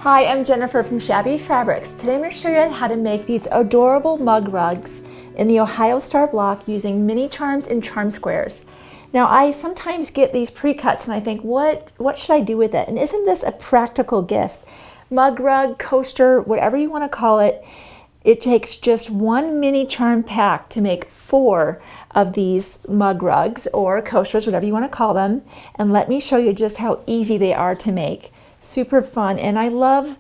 Hi, I'm Jennifer from Shabby Fabrics. Today I'm going to show you how to make these adorable mug rugs in the Ohio Star Block using mini charms and charm squares. Now I sometimes get these pre-cuts and I think, what should I do with it? And isn't this a practical gift? Mug rug, coaster, whatever you want to call it, it takes just one mini charm pack to make 4 of these mug rugs or coasters, whatever you want to call them. And let me show you just how easy they are to make. Super fun, and I love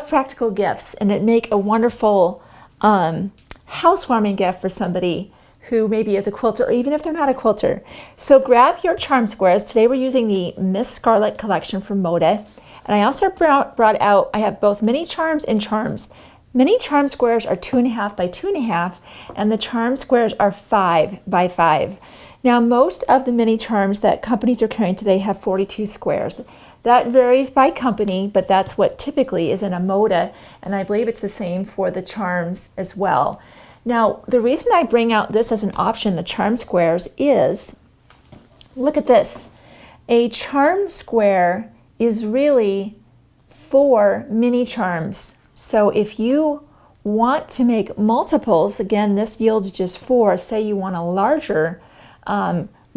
practical gifts, and it make a wonderful housewarming gift for somebody who maybe is a quilter, or even if they're not a quilter. So grab your charm squares. Today we're using the Miss Scarlet collection from Moda, and I also brought out, I have both mini charms and charms. Mini charm squares are 2.5 by 2.5, and the charm squares are 5 by 5. Now most of the mini charms that companies are carrying today have 42 squares. That varies by company, but that's what typically is in a Moda, and I believe it's the same for the charms as well. Now, the reason I bring out this as an option, the charm squares, is, look at this. A charm square is really 4 mini charms. So if you want to make multiples, again, this yields just 4. Say you want a larger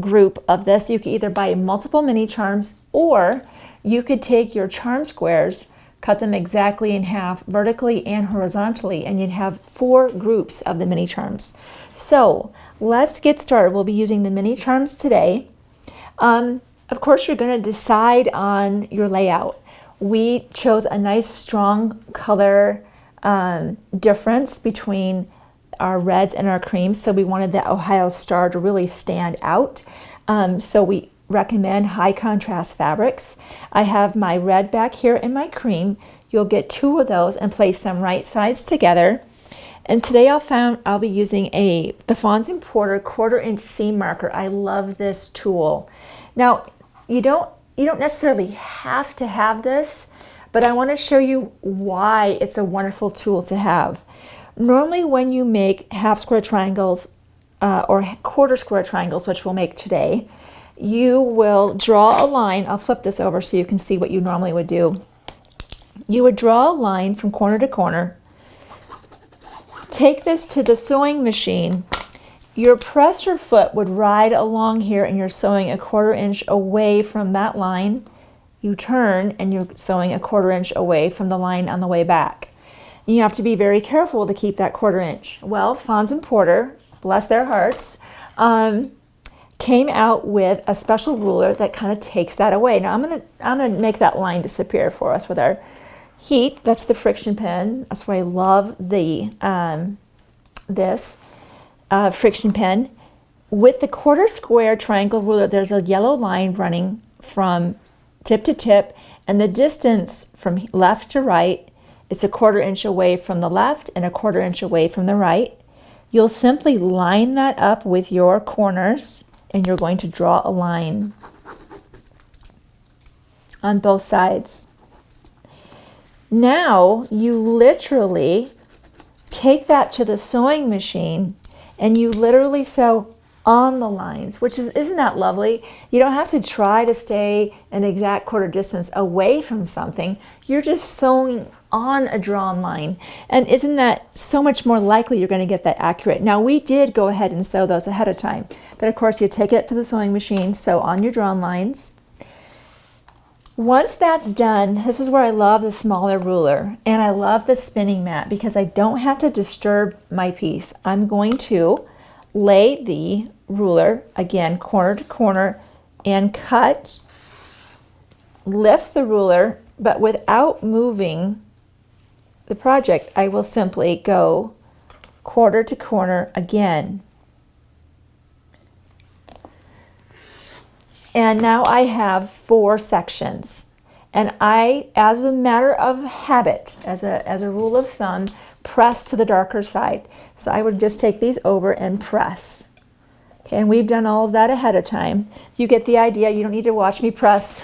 group of this, you could either buy multiple mini charms, or you could take your charm squares, cut them exactly in half, vertically and horizontally, and you'd have 4 groups of the mini charms. So let's get started. We'll be using the mini charms today. Of course, you're going to decide on your layout. We chose a nice strong color difference between our reds and our creams, so we wanted the Ohio Star to really stand out. So we recommend high contrast fabrics. I have my red back here and my cream. You'll get 2 of those and place them right sides together. And today I'll be using the Fons & Porter 1/4 inch seam marker. I love this tool. Now you don't necessarily have to have this, but I want to show you why it's a wonderful tool to have. Normally when you make half square triangles or 1/4 square triangles, which we'll make today, you will draw a line. I'll flip this over so you can see what you normally would do. You would draw a line from corner to corner, take this to the sewing machine. Your presser foot would ride along here and you're sewing a 1/4 inch away from that line. You turn and you're sewing a 1/4 inch away from the line on the way back. You have to be very careful to keep that 1/4 inch. Well, Fons & Porter, bless their hearts, came out with a special ruler that kind of takes that away. Now I'm gonna make that line disappear for us with our heat. That's the friction pen. That's why I love the this friction pen. With the 1/4 square triangle ruler, there's a yellow line running from tip to tip, and the distance from left to right is a 1/4 inch away from the left and a 1/4 inch away from the right. You'll simply line that up with your corners, and you're going to draw a line on both sides. Now you literally take that to the sewing machine and you literally sew on the lines, which isn't that lovely? You don't have to try to stay an exact 1/4 distance away from something. You're just sewing on a drawn line. And isn't that so much more likely you're going to get that accurate? Now we did go ahead and sew those ahead of time, but of course you take it to the sewing machine, sew on your drawn lines. Once that's done, this is where I love the smaller ruler, and I love the spinning mat because I don't have to disturb my piece. I'm going to lay the ruler, again, corner to corner, and cut, lift the ruler, but without moving the project. I will simply go corner to corner again. And now I have 4 sections. And I, as a matter of habit, as a rule of thumb, press to the darker side. So I would just take these over and press. Okay, and we've done all of that ahead of time. You get the idea. You don't need to watch me press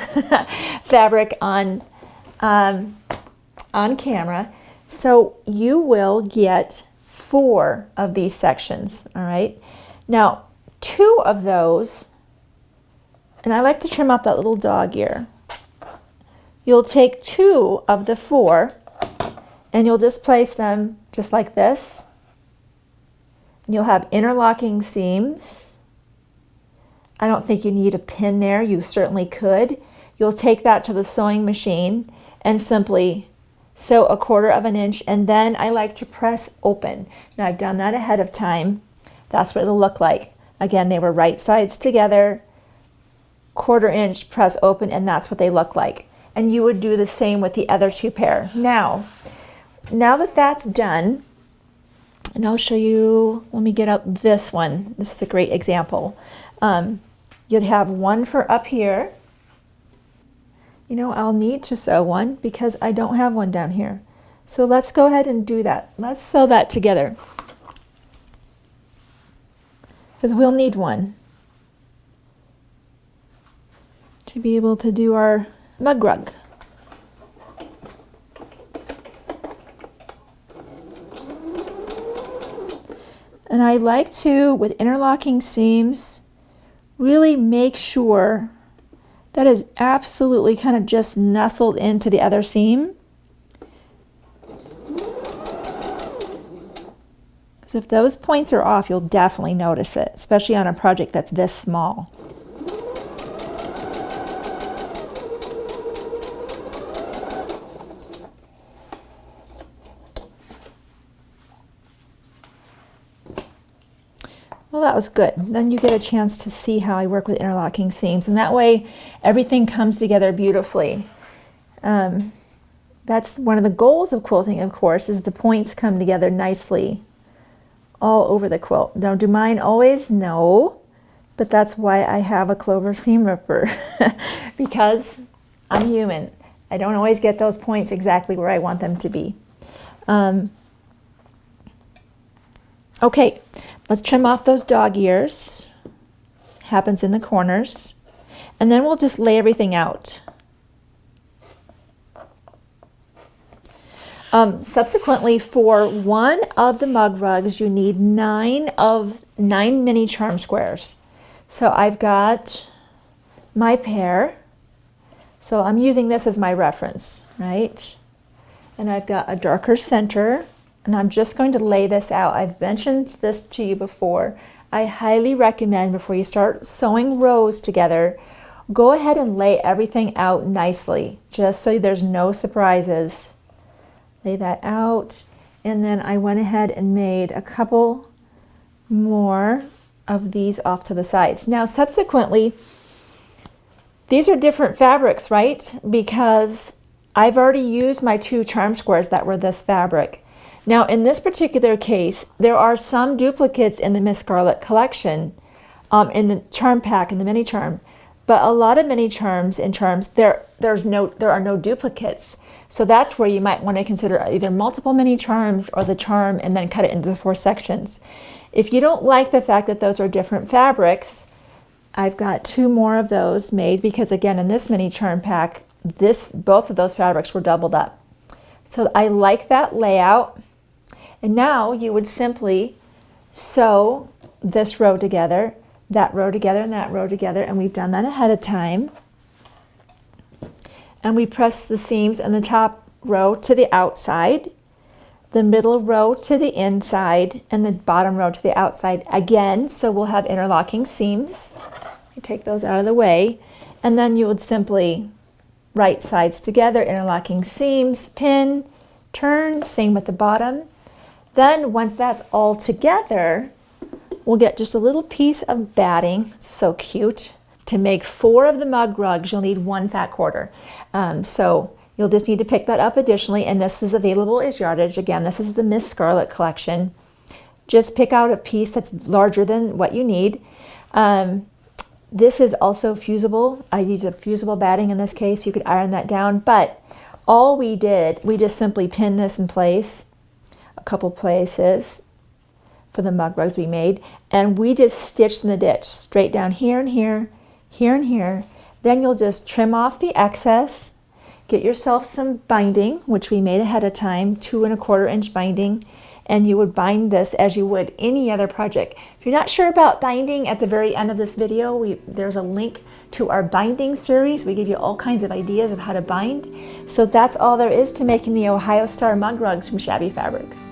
fabric on camera. So you will get 4 of these sections, all right? Now, 2 of those, and I like to trim out that little dog ear. you'll take 2 of the 4 and you'll just place them just like this. And you'll have interlocking seams. I don't think you need a pin there. You certainly could. You'll take that to the sewing machine and simply sew 1/4 of an inch, and then I like to press open. Now I've done that ahead of time. That's what it'll look like. Again, they were right sides together, 1/4 inch press open, and that's what they look like. And you would do the same with the other 2 pair. Now that that's done, and I'll show you, let me get out this one. This is a great example. You'd have one for up here. You know, I'll need to sew one because I don't have one down here. So let's go ahead and do that. Let's sew that together, because we'll need one to be able to do our mug rug. And I like to, with interlocking seams, really make sure that is absolutely kind of just nestled into the other seam. Because if those points are off, you'll definitely notice it, especially on a project that's this small. Well, that was good. Then you get a chance to see how I work with interlocking seams, and that way everything comes together beautifully. That's one of the goals of quilting, of course, is the points come together nicely all over the quilt. Now, do mine always? No, but that's why I have a clover seam ripper, because I'm human. I don't always get those points exactly where I want them to be. Okay, let's trim off those dog ears. Happens in the corners. And then we'll just lay everything out. Subsequently, for one of the mug rugs, you need 9 mini charm squares. So I've got my pair. So I'm using this as my reference, right? And I've got a darker center. And I'm just going to lay this out. I've mentioned this to you before. I highly recommend, before you start sewing rows together, go ahead and lay everything out nicely, just so there's no surprises. Lay that out. And then I went ahead and made a couple more of these off to the sides. Now, subsequently, these are different fabrics, right? Because I've already used my 2 charm squares that were this fabric. Now, in this particular case, there are some duplicates in the Miss Scarlet collection, in the charm pack, in the mini charm, but a lot of mini charms and charms, there are no duplicates. So that's where you might want to consider either multiple mini charms or the charm and then cut it into the 4 sections. If you don't like the fact that those are different fabrics, I've got 2 more of those made, because again, in this mini charm pack, both of those fabrics were doubled up. So I like that layout. And now you would simply sew this row together, that row together, and that row together, and we've done that ahead of time. And we press the seams in the top row to the outside, the middle row to the inside, and the bottom row to the outside again, so we'll have interlocking seams. You take those out of the way, and then you would simply right sides together, interlocking seams, pin, turn, same with the bottom. Then once that's all together, we'll get just a little piece of batting, so cute. To make 4 of the mug rugs, you'll need 1 fat quarter. So you'll just need to pick that up additionally, and this is available as yardage. Again, this is the Miss Scarlet collection. Just pick out a piece that's larger than what you need. This is also fusible. I use a fusible batting in this case. You could iron that down, but all we did, we just simply pinned this in place, a couple places for the mug rugs we made, and we just stitched in the ditch, straight down here and here, here and here. Then you'll just trim off the excess, get yourself some binding, which we made ahead of time, 2 1/4 inch binding, and you would bind this as you would any other project. If you're not sure about binding, at the very end of this video, there's a link to our binding series. We give you all kinds of ideas of how to bind. So that's all there is to making the Ohio Star mug rugs from Shabby Fabrics.